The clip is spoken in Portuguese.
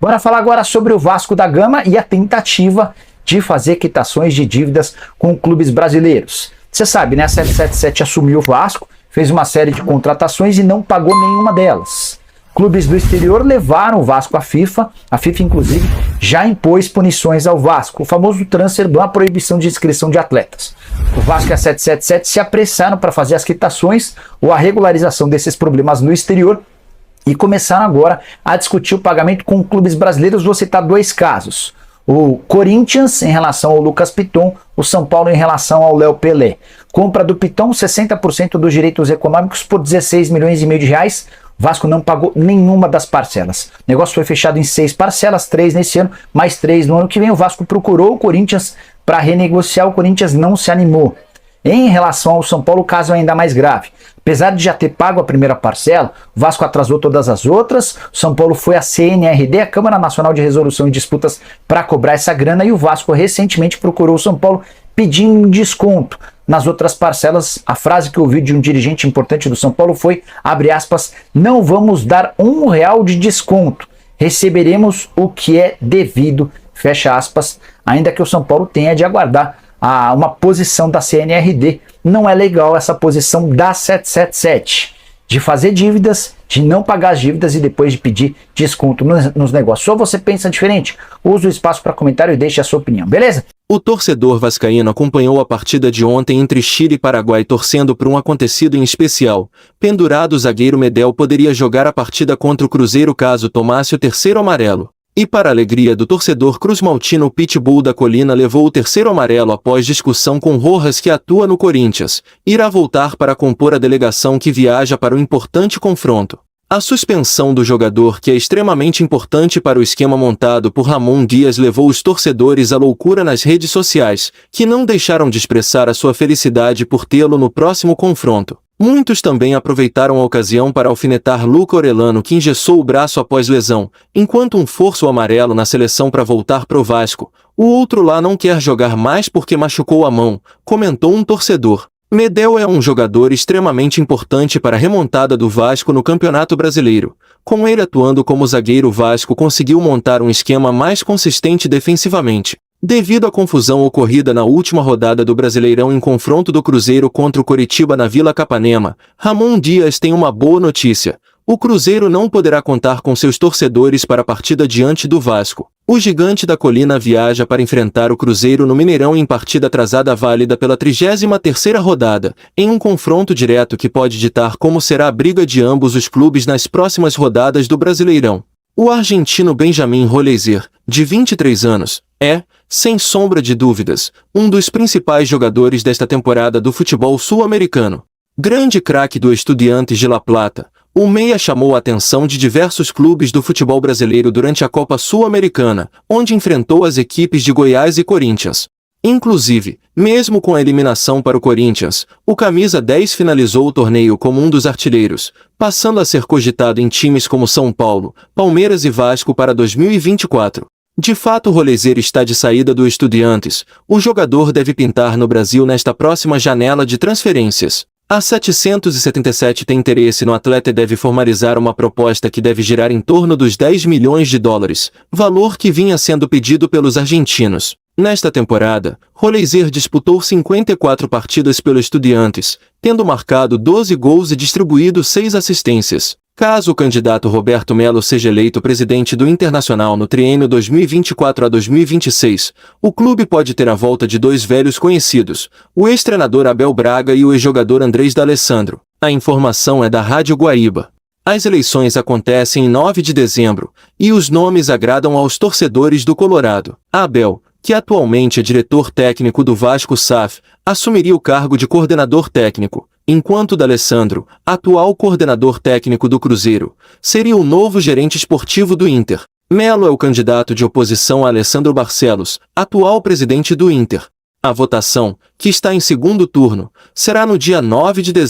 Bora falar agora sobre o Vasco da Gama e a tentativa de fazer quitações de dívidas com clubes brasileiros. Você sabe, né? A 777 assumiu o Vasco, fez uma série de contratações e não pagou nenhuma delas. Clubes do exterior levaram o Vasco à FIFA. A FIFA, inclusive, já impôs punições ao Vasco, o famoso transfer ban, a proibição de inscrição de atletas. O Vasco e a 777 se apressaram para fazer as quitações ou a regularização desses problemas no exterior e começaram agora a discutir o pagamento com clubes brasileiros. Vou citar dois casos. O Corinthians em relação ao Lucas Piton, o São Paulo em relação ao Léo Pelé. Compra do Piton, 60% dos direitos econômicos por 16 milhões e meio de reais. O Vasco não pagou nenhuma das parcelas. O negócio foi fechado em 6 parcelas, 3 nesse ano, mais 3 no ano que vem. O Vasco procurou o Corinthians para renegociar, o Corinthians não se animou. Em relação ao São Paulo, o caso é ainda mais grave. Apesar de já ter pago a primeira parcela, o Vasco atrasou todas as outras. O São Paulo foi à CNRD, a Câmara Nacional de Resolução de Disputas, para cobrar essa grana, e o Vasco recentemente procurou o São Paulo pedindo um desconto nas outras parcelas. A frase que eu ouvi de um dirigente importante do São Paulo foi, abre aspas, não vamos dar R$1 de desconto, receberemos o que é devido, fecha aspas, ainda que o São Paulo tenha de aguardar uma posição da CNRD. Não é legal essa posição da 777, de fazer dívidas, de não pagar as dívidas e depois de pedir desconto nos negócios. Ou você pensa diferente? Use o espaço para comentário e deixe a sua opinião, beleza? O torcedor vascaíno acompanhou a partida de ontem entre Chile e Paraguai torcendo por um acontecido em especial. Pendurado, o zagueiro Medel poderia jogar a partida contra o Cruzeiro caso tomasse o terceiro amarelo. E para a alegria do torcedor cruzmaltino, o Pitbull da Colina levou o terceiro amarelo após discussão com Rojas, que atua no Corinthians. Irá voltar para compor a delegação que viaja para o importante confronto. A suspensão do jogador, que é extremamente importante para o esquema montado por Ramon Dias, levou os torcedores à loucura nas redes sociais, que não deixaram de expressar a sua felicidade por tê-lo no próximo confronto. Muitos também aproveitaram a ocasião para alfinetar Luca Orellano, que engessou o braço após lesão, enquanto um força o amarelo na seleção para voltar pro Vasco. O outro lá não quer jogar mais porque machucou a mão, comentou um torcedor. Medel é um jogador extremamente importante para a remontada do Vasco no Campeonato Brasileiro. Com ele atuando como zagueiro, o Vasco conseguiu montar um esquema mais consistente defensivamente. Devido à confusão ocorrida na última rodada do Brasileirão em confronto do Cruzeiro contra o Coritiba na Vila Capanema, Ramon Dias tem uma boa notícia. O Cruzeiro não poderá contar com seus torcedores para a partida diante do Vasco. O Gigante da Colina viaja para enfrentar o Cruzeiro no Mineirão em partida atrasada válida pela 33ª rodada, em um confronto direto que pode ditar como será a briga de ambos os clubes nas próximas rodadas do Brasileirão. O argentino Benjamin Roleiser, de 23 anos, é, sem sombra de dúvidas, um dos principais jogadores desta temporada do futebol sul-americano. Grande craque do Estudiantes de La Plata, o meia chamou a atenção de diversos clubes do futebol brasileiro durante a Copa Sul-Americana, onde enfrentou as equipes de Goiás e Corinthians. Inclusive, mesmo com a eliminação para o Corinthians, o camisa 10 finalizou o torneio como um dos artilheiros, passando a ser cogitado em times como São Paulo, Palmeiras e Vasco para 2024. De fato, o Roleiser está de saída do Estudiantes. O jogador deve pintar no Brasil nesta próxima janela de transferências. A 777 tem interesse no atleta e deve formalizar uma proposta que deve girar em torno dos 10 milhões de dólares, valor que vinha sendo pedido pelos argentinos. Nesta temporada, Roleiser disputou 54 partidas pelo Estudiantes, tendo marcado 12 gols e distribuído 6 assistências. Caso o candidato Roberto Melo seja eleito presidente do Internacional no triênio 2024 a 2026, o clube pode ter a volta de dois velhos conhecidos, o ex-treinador Abel Braga e o ex-jogador Andrés D'Alessandro. A informação é da Rádio Guaíba. As eleições acontecem em 9 de dezembro, e os nomes agradam aos torcedores do Colorado. Abel, que atualmente é diretor técnico do Vasco SAF, assumiria o cargo de coordenador técnico, enquanto D'Alessandro, atual coordenador técnico do Cruzeiro, seria o novo gerente esportivo do Inter. Melo é o candidato de oposição a Alessandro Barcelos, atual presidente do Inter. A votação, que está em segundo turno, será no dia 9 de dezembro.